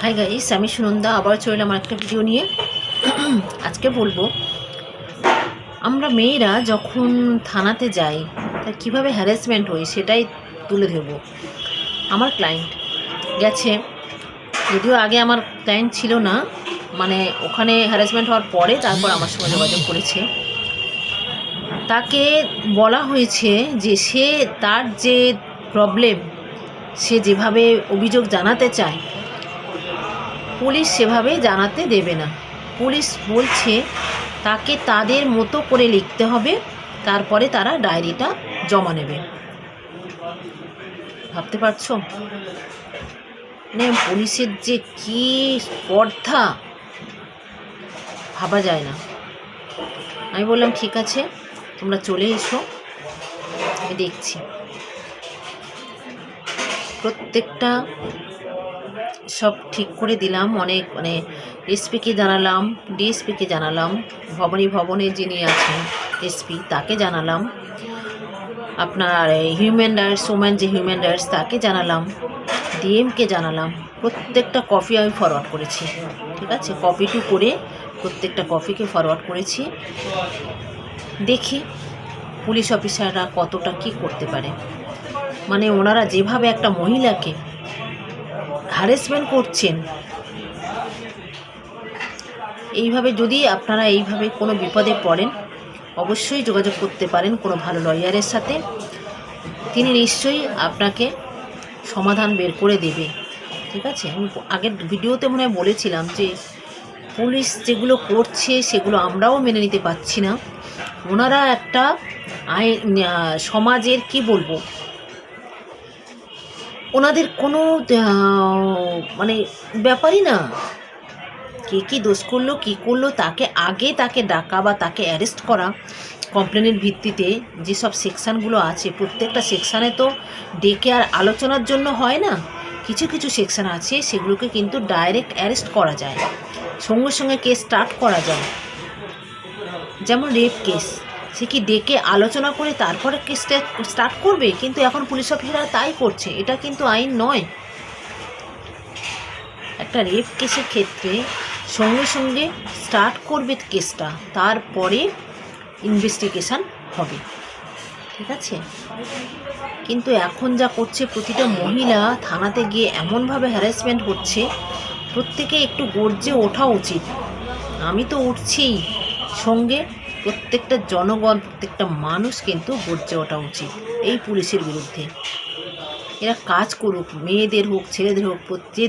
Hi guys, আমি সুনন্দা আবার চলে এলাম একটা ভিডিও নিয়ে। আজকে বলবো আমরা মেয়েরা যখন থানাতে যাই তা কীভাবে হ্যারাসমেন্ট হই সেটাই তুলে ধরবো। আমার ক্লায়েন্ট গেছে, যদিও আগে আমার ক্লায়েন্ট ছিল না, মানে ওখানে হ্যারাসমেন্ট হওয়ার পরে তারপর আমার সঙ্গে যোগাযোগ করেছে। তাকে বলা হয়েছে যে তার যে প্রবলেম, সে যেভাবে অভিযোগ জানাতে চায় পুলিশ সেভাবে জানাতে দেবে না। পুলিশ বলছে তাকে তাদের মতো করে লিখতে হবে, তারপরে তারা ডায়েরিটা জমা নেবে। ভাবতে পারছো মানে পুলিশের যে কী স্পর্ধা, ভাবা যায় না। আমি বললাম ঠিক আছে, তোমরা চলে এসো, আমি দেখছি। প্রত্যেকটা সব ঠিক করে দিলাম, অনেক এসপিকে জানালাম, ডিএসপিকে জানালাম, ভবনে যিনি আছেন এসপি তাকে জানালাম, আপনার হিউম্যান রাইটস ওম্যান যে হিউম্যান রাইটস তাকে জানালাম, ডিএমকে জানালাম। প্রত্যেকটা কপি আমি ফরওয়ার্ড করেছি, ঠিক আছে, কপি টু করে প্রত্যেকটা কপিকে ফরওয়ার্ড করেছি। দেখি পুলিশ অফিসাররা কতটা কি করতে পারে। মানে ওনারা যেভাবে একটা মহিলাকে হ্যারাসমেন্ট করছেন, এইভাবে যদি আপনারা এইভাবে কোনো বিপদে পড়েন অবশ্যই যোগাযোগ করতে পারেন কোনো ভালো লয়ারের সাথে। তিনি নিশ্চয়ই আপনাকে সমাধান বের করে দেবে, ঠিক আছে। আমি আগের ভিডিওতে মনে হয় বলেছিলাম যে পুলিশ যেগুলো করছে সেগুলো আমরাও মেনে নিতে পারছি না। ওনারা একটা সমাজের কি বলবো, ওনাদের কোনো মানে ব্যাপারই না। কে কী দোষ করলো কী করলো তাকে ডাকা বা তাকে অ্যারেস্ট করা কমপ্লেনের ভিত্তিতে। যেসব সেকশানগুলো আছে প্রত্যেকটা সেকশানে তো ডেকে আর আলোচনার জন্য হয় না, কিছু কিছু সেকশান আছে সেগুলোকে কিন্তু ডাইরেক্ট অ্যারেস্ট করা যায়, সঙ্গে সঙ্গে কেস স্টার্ট করা যায়। যেমন রেপ কেস, সে কি ডেকে আলোচনা করে তারপরে কেস স্টার্ট করবে? কিন্তু এখন পুলিশ অফিসাররা তাই করছে, এটা কিন্তু আইন নয়। একটা রেপ কেসের ক্ষেত্রে সঙ্গে সঙ্গে স্টার্ট করবে কেসটা, তারপরে ইনভেস্টিগেশন হবে, ঠিক আছে। কিন্তু এখন যা করছে, প্রতিটা মহিলা থানাতে গিয়ে এমনভাবে হ্যারাসমেন্ট হচ্ছে, প্রত্যেকে একটু গর্জে ওঠা উচিত। আমি তো উঠছিই, সঙ্গে প্রত্যেকটা জনগণ, প্রত্যেকটা মানুষ কিন্তু গর্জে ওঠা উচিত এই পুলিশের বিরুদ্ধে। এরা কাজ করুক, মেয়েদের হোক ছেলেদের হোক, যে